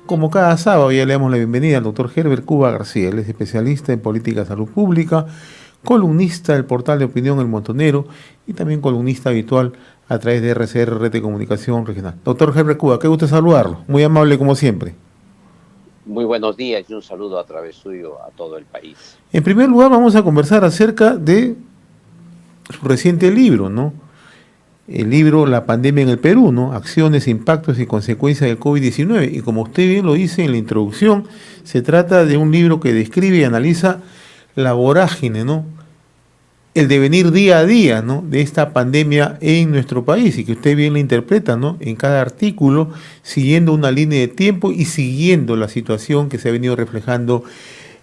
Como cada sábado, ya le damos la bienvenida al doctor Herbert Cuba García. Él es especialista en política de salud pública, columnista del portal de opinión El Montonero y también columnista habitual a través de RCR, Red de Comunicación Regional. Doctor Herbert Cuba, qué gusto saludarlo. Muy amable como siempre. Muy buenos días y un saludo a través suyo a todo el país. En primer lugar, vamos a conversar acerca de su reciente libro, ¿no? El libro La pandemia en el Perú, ¿no? Acciones, impactos y consecuencias del COVID-19. Y como usted bien lo dice en la introducción, se trata de un libro que describe y analiza la vorágine, ¿no? El devenir día a día, ¿no? De esta pandemia en nuestro país y que usted bien la interpreta, ¿no? En cada artículo, siguiendo una línea de tiempo y siguiendo la situación que se ha venido reflejando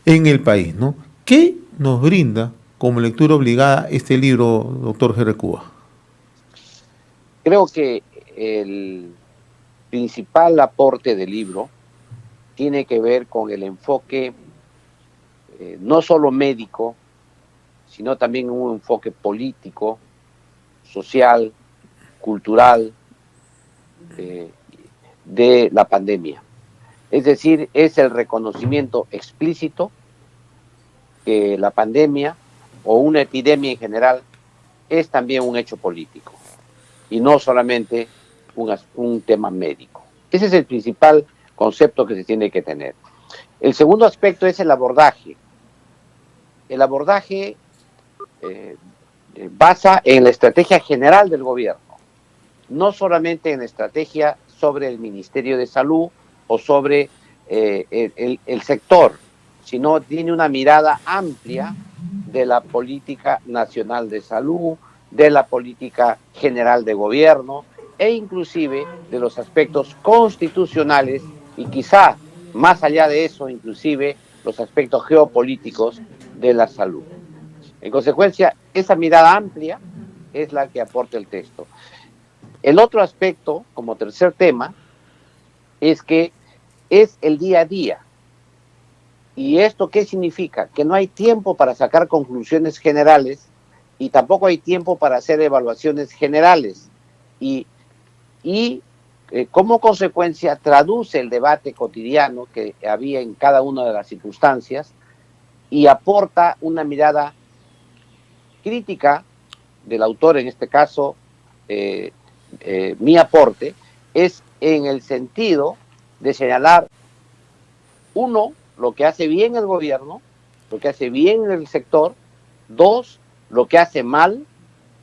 en el país, ¿no? ¿Qué nos brinda como lectura obligada este libro, doctor Herbert Cuba? Creo que el principal aporte del libro tiene que ver con el enfoque no solo médico, sino también un enfoque político, social, cultural de la pandemia. Es decir, es el reconocimiento explícito que la pandemia o una epidemia en general es también un hecho político y no solamente un tema médico. Ese es el principal concepto que se tiene que tener. El segundo aspecto es el abordaje. El abordaje basa en la estrategia general del gobierno, no solamente en la estrategia sobre el Ministerio de Salud o sobre el sector, sino tiene una mirada amplia de la política nacional de salud, de la política general de gobierno e inclusive de los aspectos constitucionales y quizá más allá de eso, inclusive los aspectos geopolíticos de la salud. En consecuencia, esa mirada amplia es la que aporta el texto. El otro aspecto, como tercer tema, es que es el día a día. ¿Y esto qué significa? Que no hay tiempo para sacar conclusiones generales y tampoco hay tiempo para hacer evaluaciones generales. Y como consecuencia traduce el debate cotidiano que había en cada una de las circunstancias y aporta una mirada crítica del autor, en este caso, mi aporte, es en el sentido de señalar, uno, lo que hace bien el gobierno, lo que hace bien el sector, dos, lo que hace mal,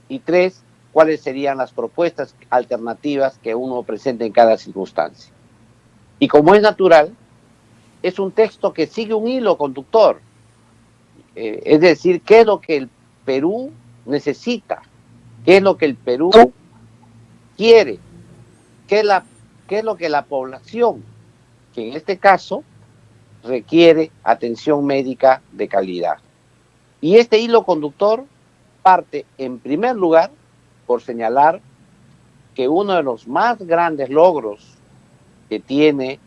y tres, cuáles serían las propuestas alternativas que uno presenta en cada circunstancia. Y como es natural, es un texto que sigue un hilo conductor, es decir, qué es lo que el Perú necesita, qué es lo que el Perú quiere, qué es lo que la población, que en este caso requiere atención médica de calidad. Y este hilo conductor parte, en primer lugar, por señalar que uno de los más grandes logros que tiene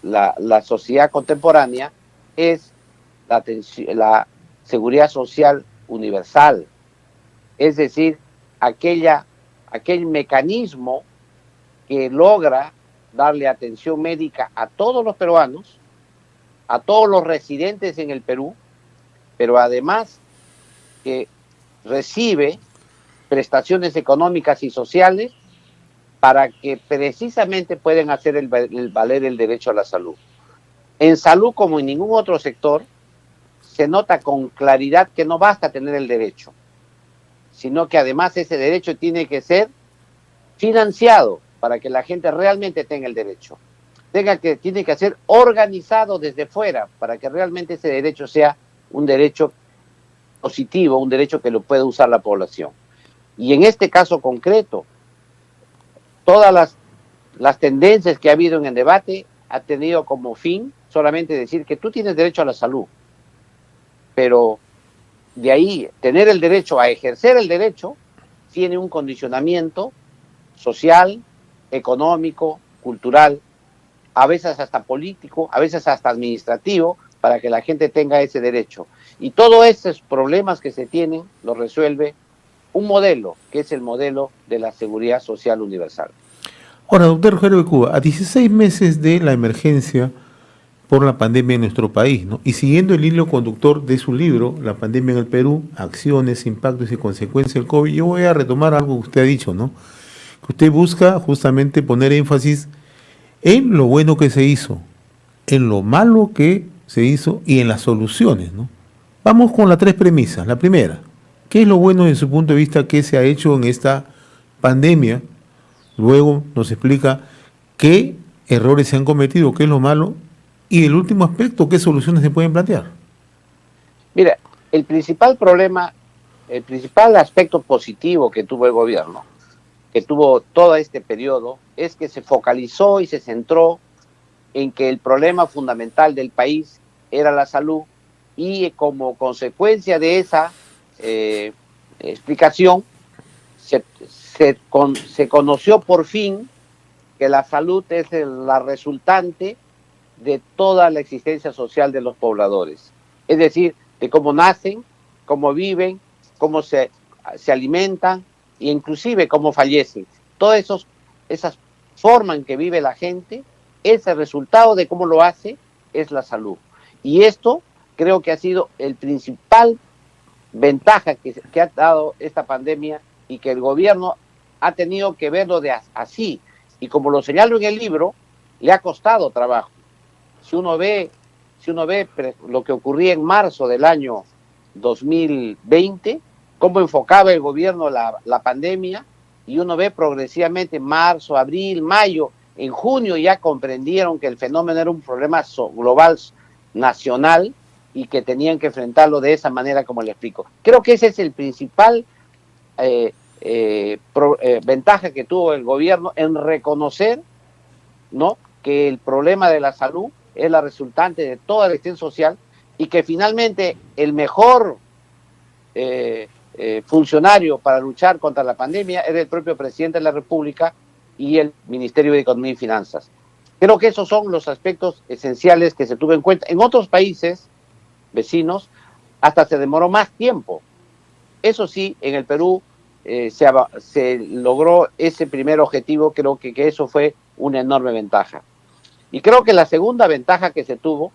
la sociedad contemporánea es la seguridad social universal, es decir, aquel mecanismo que logra darle atención médica a todos los peruanos, a todos los residentes en el Perú, pero además que recibe prestaciones económicas y sociales para que precisamente puedan hacer valer el derecho a la salud. En salud, como en ningún otro sector, se nota con claridad que no basta tener el derecho, sino que además ese derecho tiene que ser financiado para que la gente realmente tenga el derecho. Tiene que ser organizado desde fuera para que realmente ese derecho sea un derecho positivo, un derecho que lo pueda usar la población. Y en este caso concreto, todas las tendencias que ha habido en el debate ha tenido como fin solamente decir que tú tienes derecho a la salud, pero de ahí tener el derecho a ejercer el derecho tiene un condicionamiento social, económico, cultural, a veces hasta político, a veces hasta administrativo, para que la gente tenga ese derecho. Y todos esos problemas que se tienen los resuelve un modelo, que es el modelo de la seguridad social universal. Ahora, doctor Rogelio de Cuba, a 16 meses de la emergencia por la pandemia en nuestro país, ¿no? Y siguiendo el hilo conductor de su libro, La pandemia en el Perú, acciones, impactos y consecuencias del COVID, yo voy a retomar algo que usted ha dicho, ¿no? Que usted busca justamente poner énfasis en lo bueno que se hizo, en lo malo que se hizo y en las soluciones, ¿no? Vamos con las tres premisas. La primera, ¿qué es lo bueno desde su punto de vista que se ha hecho en esta pandemia? Luego nos explica qué errores se han cometido, qué es lo malo, y el último aspecto, qué soluciones se pueden plantear. Mira, el principal problema, el principal aspecto positivo que tuvo el gobierno, que tuvo todo este periodo, es que se focalizó y se centró en que el problema fundamental del país era la salud, y como consecuencia de esa explicación se conoció por fin que la salud es la resultante de toda la existencia social de los pobladores. Es decir, de cómo nacen, cómo viven, cómo se alimentan e inclusive cómo fallecen. Todas esas formas en que vive la gente, ese resultado de cómo lo hace es la salud. Y esto creo que ha sido el principal ventaja que ha dado esta pandemia, y que el gobierno ha tenido que verlo así. Y como lo señalo en el libro, le ha costado trabajo. Si uno ve lo que ocurría en marzo del año 2020, cómo enfocaba el gobierno la pandemia, y uno ve progresivamente marzo, abril, mayo, en junio ya comprendieron que el fenómeno era un problema global, nacional, y que tenían que enfrentarlo de esa manera como le explico. Creo que ese es el principal ventaja que tuvo el gobierno en reconocer, ¿no?, que el problema de la salud es la resultante de toda la extensión social, y que finalmente el mejor funcionario para luchar contra la pandemia era el propio presidente de la República y el Ministerio de Economía y Finanzas. Creo que esos son los aspectos esenciales que se tuvo en cuenta. En otros países vecinos hasta se demoró más tiempo. Eso sí, en el Perú se logró ese primer objetivo. Creo que eso fue una enorme ventaja. Y creo que la segunda ventaja que se tuvo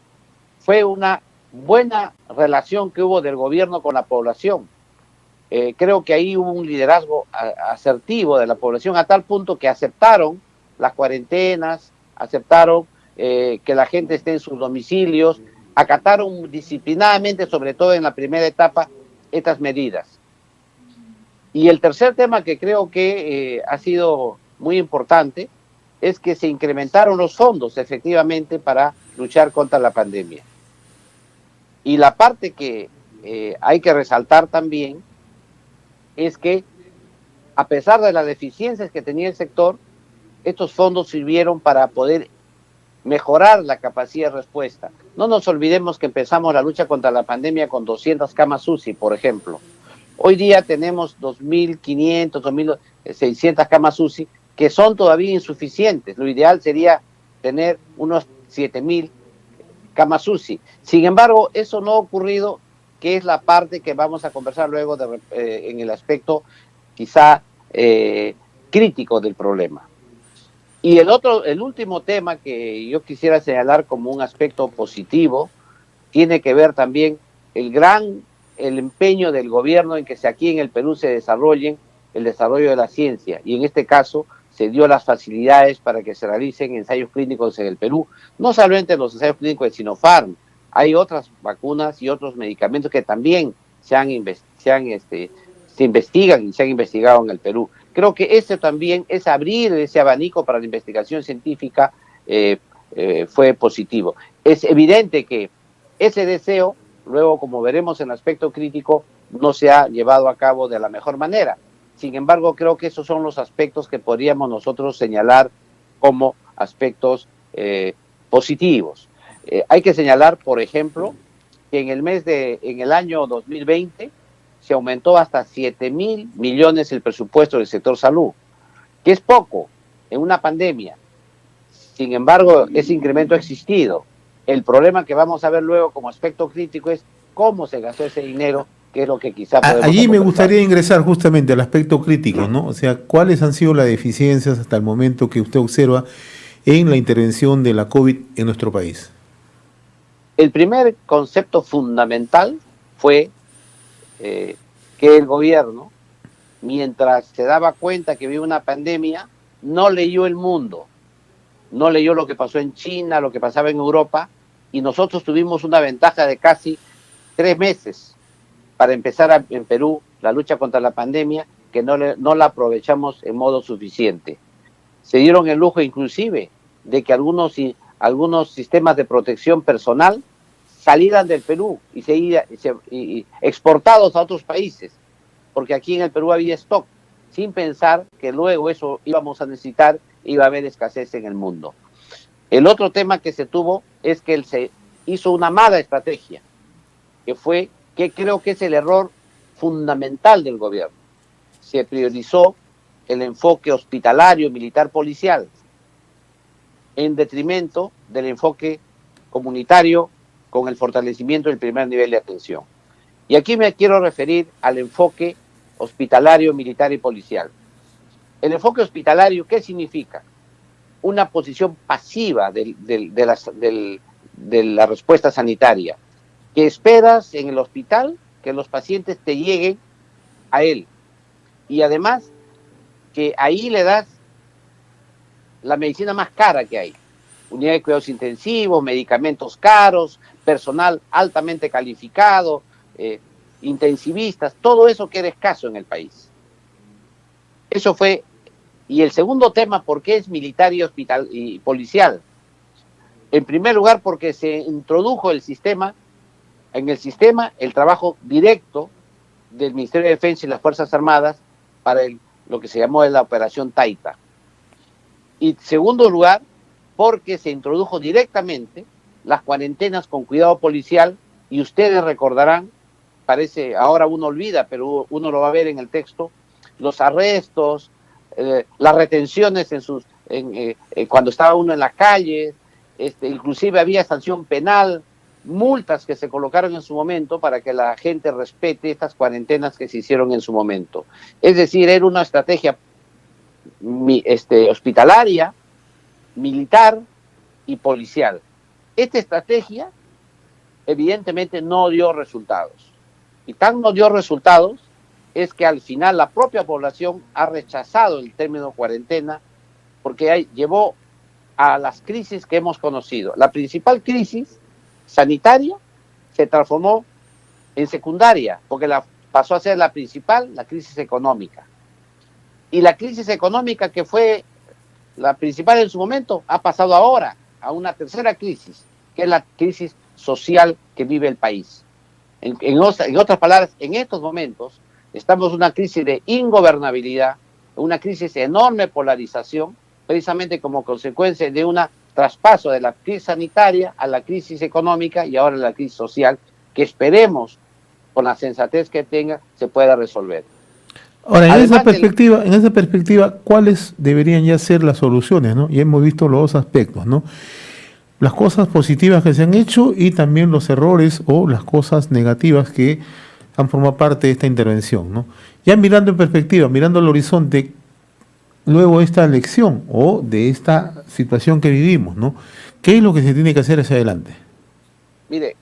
fue una buena relación que hubo del gobierno con la población. Creo que ahí hubo un liderazgo asertivo de la población, a tal punto que aceptaron las cuarentenas, aceptaron que la gente esté en sus domicilios, acataron disciplinadamente, sobre todo en la primera etapa, estas medidas. Y el tercer tema que creo que ha sido muy importante es que se incrementaron los fondos efectivamente para luchar contra la pandemia. Y la parte que hay que resaltar también es que, a pesar de las deficiencias que tenía el sector, estos fondos sirvieron para poder mejorar la capacidad de respuesta. No nos olvidemos que empezamos la lucha contra la pandemia con 200 camas UCI, por ejemplo. Hoy día tenemos 2.500, 2.600 camas UCI, que son todavía insuficientes. Lo ideal sería tener unos 7.000 camas UCI. Sin embargo, eso no ha ocurrido, que es la parte que vamos a conversar luego en el aspecto quizá crítico del problema. Y el último tema que yo quisiera señalar como un aspecto positivo tiene que ver también el empeño del gobierno en que aquí en el Perú se desarrolle el desarrollo de la ciencia, y en este caso se dio las facilidades para que se realicen ensayos clínicos en el Perú, no solamente los ensayos clínicos de Sinopharm, hay otras vacunas y otros medicamentos que también se investigan y se han investigado en el Perú. Creo que ese también, es abrir ese abanico para la investigación científica, fue positivo. Es evidente que ese deseo, luego, como veremos en el aspecto crítico, no se ha llevado a cabo de la mejor manera. Sin embargo, creo que esos son los aspectos que podríamos nosotros señalar como aspectos positivos. Hay que señalar, por ejemplo, que en el año 2020 se aumentó hasta 7.000 millones el presupuesto del sector salud, que es poco en una pandemia. Sin embargo, ese incremento ha existido. El problema que vamos a ver luego como aspecto crítico es cómo se gastó ese dinero que es lo que quizá podemos Allí me conversar. gustaría ingresar justamente al aspecto crítico, ¿no? O sea, ¿cuáles han sido las deficiencias hasta el momento que usted observa en la intervención de la COVID en nuestro país? El primer concepto fundamental fue que el gobierno, mientras se daba cuenta que había una pandemia, no leyó el mundo, no leyó lo que pasó en China, lo que pasaba en Europa, y nosotros tuvimos una ventaja de casi 3 meses para empezar en Perú la lucha contra la pandemia, que no la aprovechamos en modo suficiente. Se dieron el lujo inclusive de que algunos sistemas de protección personal salieran del Perú y exportados a otros países, porque aquí en el Perú había stock, sin pensar que luego eso íbamos a necesitar, iba a haber escasez en el mundo. El otro tema que se tuvo es que se hizo una mala estrategia, que creo que es el error fundamental del gobierno. Se priorizó el enfoque hospitalario, militar, policial, en detrimento del enfoque comunitario con el fortalecimiento del primer nivel de atención. Y aquí me quiero referir al enfoque hospitalario, militar y policial. El enfoque hospitalario, ¿qué significa? Una posición pasiva de la respuesta sanitaria, que esperas en el hospital que los pacientes te lleguen a él. Y además, que ahí le das la medicina más cara que hay. Unidad de cuidados intensivos, medicamentos caros, personal altamente calificado, intensivistas, todo eso que era escaso en el país. Eso fue. Y el segundo tema, ¿por qué es militar y policial? En primer lugar, porque se introdujo en el sistema el trabajo directo del Ministerio de Defensa y las Fuerzas Armadas para lo que se llamó la Operación Taita. Y segundo lugar, porque se introdujo directamente las cuarentenas con cuidado policial, y ustedes recordarán, parece, ahora uno olvida, pero uno lo va a ver en el texto, los arrestos, las retenciones cuando estaba uno en la calle, inclusive había sanción penal, multas que se colocaron en su momento para que la gente respete estas cuarentenas que se hicieron en su momento. Es decir, era una estrategia hospitalaria, militar y policial. Esta estrategia evidentemente no dio resultados. Y tan no dio resultados es que al final la propia población ha rechazado el término cuarentena, porque llevó a las crisis que hemos conocido. La principal crisis sanitaria se transformó en secundaria, porque pasó a ser la principal, la crisis económica. Y la crisis económica, que fue la principal en su momento, ha pasado ahora a una tercera crisis, que es la crisis social que vive el país. En otras palabras, en estos momentos estamos en una crisis de ingobernabilidad, una crisis de enorme polarización, precisamente como consecuencia de un traspaso de la crisis sanitaria a la crisis económica y ahora a la crisis social, que esperemos, con la sensatez que tenga, se pueda resolver. Ahora, en esa perspectiva, ¿cuáles deberían ya ser las soluciones, ¿no? Y hemos visto los dos aspectos, ¿no? Las cosas positivas que se han hecho y también los errores o las cosas negativas que han formado parte de esta intervención, ¿no? Ya mirando en perspectiva, mirando al horizonte, luego de esta lección o de esta situación que vivimos, ¿no? ¿Qué es lo que se tiene que hacer hacia adelante? Mire,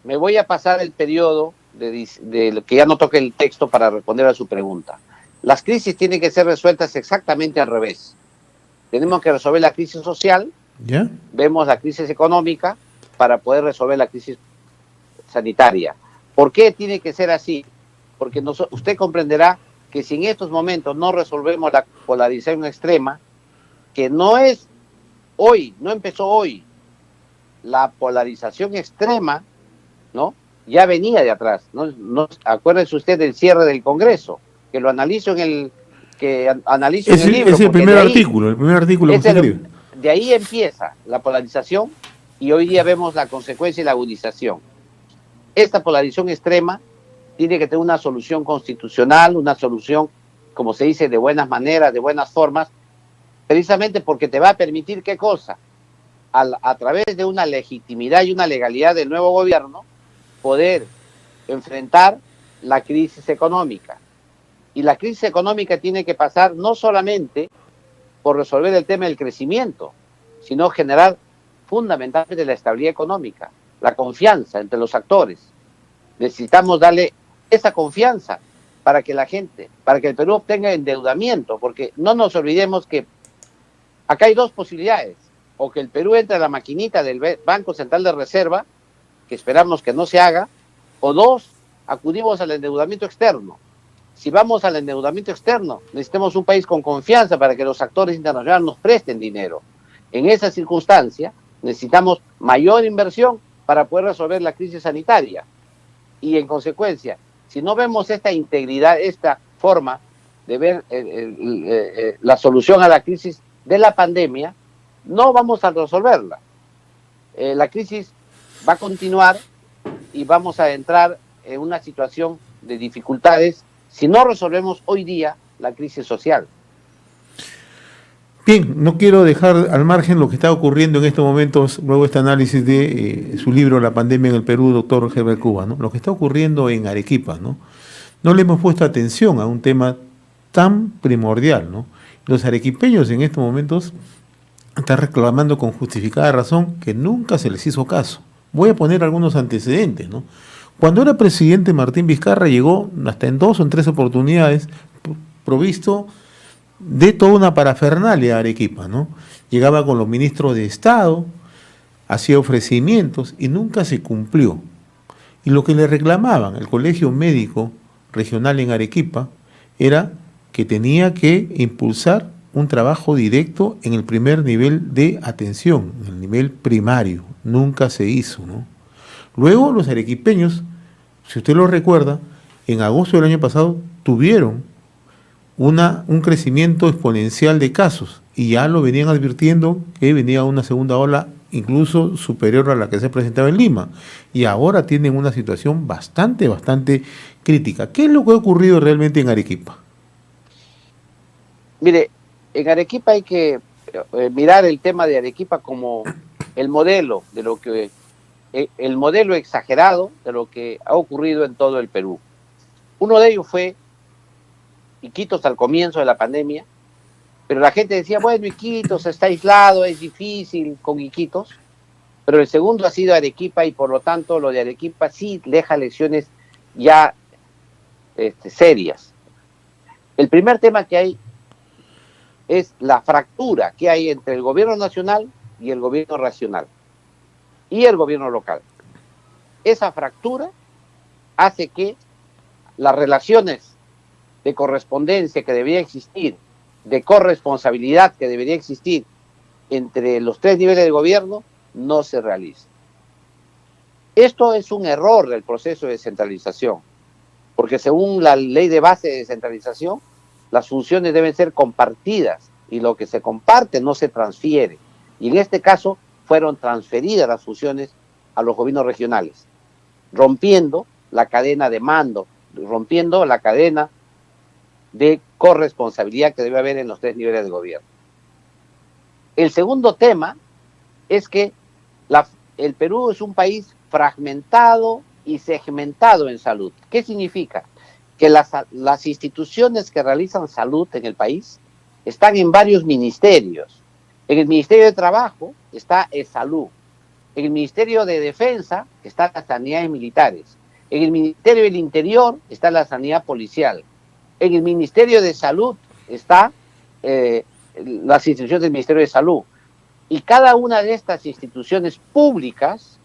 me voy a pasar el periodo de que ya no toque el texto para responder a su pregunta. Las crisis tienen que ser resueltas exactamente al revés. Tenemos que resolver la crisis social, ¿ya? Vemos la crisis económica para poder resolver la crisis sanitaria. ¿Por qué tiene que ser así? Porque usted comprenderá que si en estos momentos no resolvemos la polarización extrema, que no es hoy, no empezó hoy, la polarización extrema, ¿no?, ya venía de atrás. Acuérdense usted del cierre del Congreso, que lo analizo en el libro. Es el primer artículo que se escribe. De ahí empieza la polarización y hoy día vemos la consecuencia y la agudización. Esta polarización extrema tiene que tener una solución constitucional, una solución, como se dice, de buenas maneras, de buenas formas, precisamente porque te va a permitir, ¿qué cosa? A través de una legitimidad y una legalidad del nuevo gobierno, poder enfrentar la crisis económica. Y la crisis económica tiene que pasar no solamente por resolver el tema del crecimiento, sino generar fundamentalmente la estabilidad económica, la confianza entre los actores. Necesitamos darle esa confianza para que la gente, para que el Perú obtenga endeudamiento, porque no nos olvidemos que acá hay dos posibilidades: o que el Perú entre a la maquinita del Banco Central de Reserva, que esperamos que no se haga, o dos, acudimos al endeudamiento externo. Si vamos al endeudamiento externo, necesitamos un país con confianza para que los actores internacionales nos presten dinero. En esa circunstancia, necesitamos mayor inversión para poder resolver la crisis sanitaria. Y en consecuencia, si no vemos esta integridad, esta forma de ver la solución a la crisis de la pandemia, no vamos a resolverla. La crisis va a continuar y vamos a entrar en una situación de dificultades si no resolvemos hoy día la crisis social. Bien, no quiero dejar al margen lo que está ocurriendo en estos momentos, luego de este análisis de su libro La pandemia en el Perú, doctor Herbert Cuba, ¿no? Lo que está ocurriendo en Arequipa, ¿no? No le hemos puesto atención a un tema tan primordial, ¿no? Los arequipeños en estos momentos están reclamando con justificada razón que nunca se les hizo caso. Voy a poner algunos antecedentes, ¿no? Cuando era presidente, Martín Vizcarra llegó hasta en 2 o en 3 oportunidades provisto de toda una parafernalia a Arequipa, ¿no? Llegaba con los ministros de Estado, hacía ofrecimientos y nunca se cumplió. Y lo que le reclamaban el Colegio Médico Regional en Arequipa era que tenía que impulsar un trabajo directo en el primer nivel de atención, en el nivel primario. Nunca se hizo, ¿no? Luego los arequipeños, si usted lo recuerda, en agosto del año pasado tuvieron un crecimiento exponencial de casos y ya lo venían advirtiendo que venía una segunda ola incluso superior a la que se presentaba en Lima, y ahora tienen una situación bastante crítica. ¿Qué es lo que ha ocurrido realmente en Arequipa? Mire, en Arequipa hay que mirar el tema de Arequipa como el modelo de lo que el modelo exagerado de lo que ha ocurrido en todo el Perú. Uno de ellos fue Iquitos al comienzo de la pandemia, pero la gente decía, bueno, Iquitos está aislado, es difícil con Iquitos, pero el segundo ha sido Arequipa y por lo tanto lo de Arequipa sí deja lecciones ya serias. El primer tema que hay es la fractura que hay entre el gobierno nacional y el gobierno regional y el gobierno local. Esa fractura hace que las relaciones de correspondencia que debería existir, de corresponsabilidad que debería existir entre los 3 niveles de gobierno, no se realice. Esto es un error del proceso de descentralización, porque según la ley de base de descentralización, las funciones deben ser compartidas y lo que se comparte no se transfiere. Y en este caso fueron transferidas las funciones a los gobiernos regionales, rompiendo la cadena de mando, rompiendo la cadena de corresponsabilidad que debe haber en los 3 niveles de gobierno. El segundo tema es que el Perú es un país fragmentado y segmentado en salud. ¿Qué significa? Que las instituciones que realizan salud en el país están en varios ministerios. En el Ministerio de Trabajo está salud. En el Ministerio de Defensa están las sanidades militares. En el Ministerio del Interior está la sanidad policial. En el Ministerio de Salud está las instituciones del Ministerio de Salud. Y cada una de estas instituciones públicas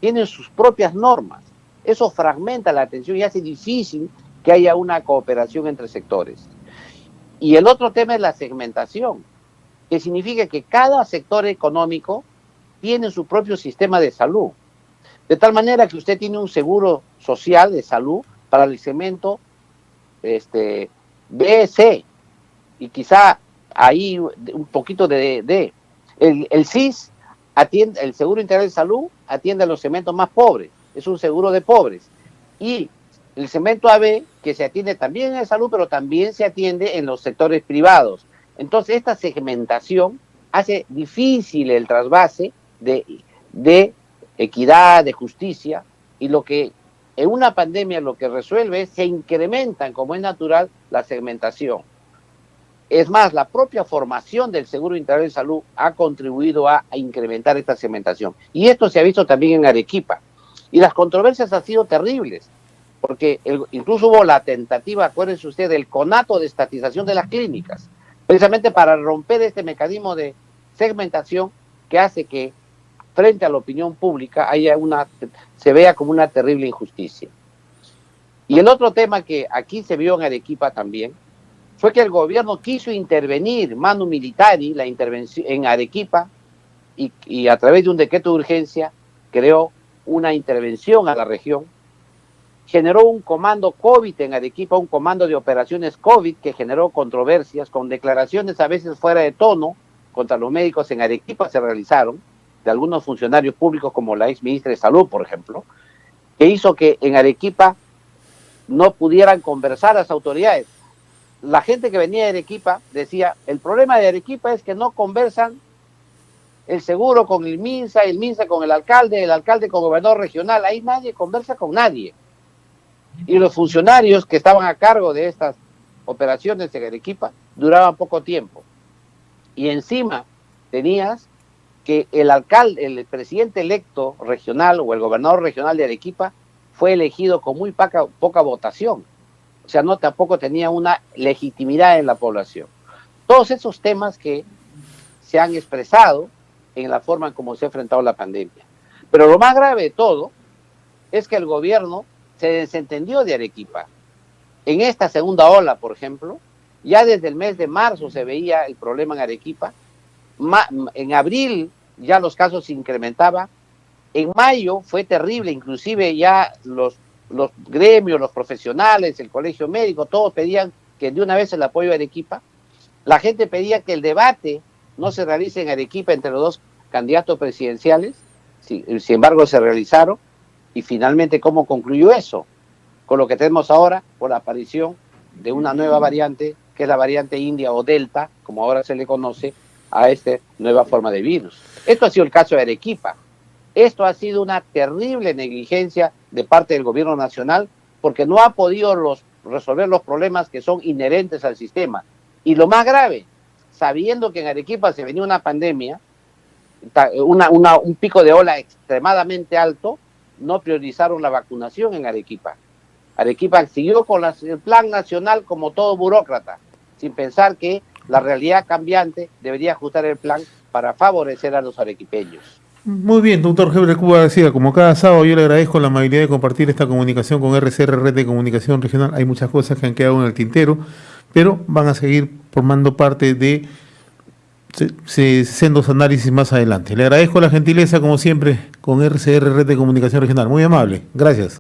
tienen sus propias normas. Eso fragmenta la atención y hace difícil que haya una cooperación entre sectores. Y el otro tema es la segmentación, que significa que cada sector económico tiene su propio sistema de salud. De tal manera que usted tiene un seguro social de salud para el segmento B, C, y quizá ahí un poquito de D. El SIS atiende, el Seguro Integral de Salud atiende a los segmentos más pobres, es un seguro de pobres. Y el segmento AB, que se atiende también en salud, pero también se atiende en los sectores privados. Entonces, esta segmentación hace difícil el trasvase de equidad, de justicia, y lo que en una pandemia lo que resuelve es, se incrementan, como es natural, la segmentación. Es más, la propia formación del Seguro Integral de Salud ha contribuido a incrementar esta segmentación. Y esto se ha visto también en Arequipa. Y las controversias han sido terribles, porque incluso hubo la tentativa, acuérdense usted, del conato de estatización de las clínicas, precisamente para romper este mecanismo de segmentación que hace que frente a la opinión pública se vea como una terrible injusticia. Y el otro tema que aquí se vio en Arequipa también fue que el gobierno quiso intervenir manu militari, la intervención en Arequipa, y a través de un decreto de urgencia creó una intervención a la región, generó un comando COVID en Arequipa, un comando de operaciones COVID que generó controversias con declaraciones a veces fuera de tono contra los médicos en Arequipa se realizaron, de algunos funcionarios públicos como la ex ministra de Salud, por ejemplo, que hizo que en Arequipa no pudieran conversar las autoridades. La gente que venía de Arequipa decía, el problema de Arequipa es que no conversan el seguro con el MINSA con el alcalde con el gobernador regional, ahí nadie conversa con nadie. Y los funcionarios que estaban a cargo de estas operaciones en Arequipa duraban poco tiempo. Y encima tenías que el presidente electo regional o el gobernador regional de Arequipa fue elegido con muy poca votación. O sea, tampoco tenía una legitimidad en la población. Todos esos temas que se han expresado en la forma en cómo se ha enfrentado la pandemia. Pero lo más grave de todo es que el gobierno se desentendió de Arequipa. En esta segunda ola, por ejemplo, ya desde el mes de marzo se veía el problema en Arequipa. En abril ya los casos se incrementaban. En mayo fue terrible, inclusive ya los gremios, los profesionales, el colegio médico, todos pedían que de una vez el apoyo a Arequipa. La gente pedía que el debate no se realice en Arequipa entre los dos candidatos presidenciales. Sin embargo, se realizaron. Y finalmente, ¿cómo concluyó eso? Con lo que tenemos ahora, por la aparición de una nueva variante, que es la variante India o Delta, como ahora se le conoce, a esta nueva forma de virus. Esto ha sido el caso de Arequipa. Esto ha sido una terrible negligencia de parte del gobierno nacional, porque no ha podido resolver los problemas que son inherentes al sistema. Y lo más grave, sabiendo que en Arequipa se venía una pandemia, un pico de ola extremadamente alto, no priorizaron la vacunación en Arequipa. Arequipa siguió con el plan nacional como todo burócrata, sin pensar que la realidad cambiante debería ajustar el plan para favorecer a los arequipeños. Muy bien, doctor Heber Cuba García, como cada sábado yo le agradezco la amabilidad de compartir esta comunicación con RCR, Red de Comunicación Regional. Hay muchas cosas que han quedado en el tintero, pero van a seguir formando parte de sendos análisis más adelante. Le agradezco la gentileza, como siempre, con RCR, Red de Comunicación Regional. Muy amable. Gracias.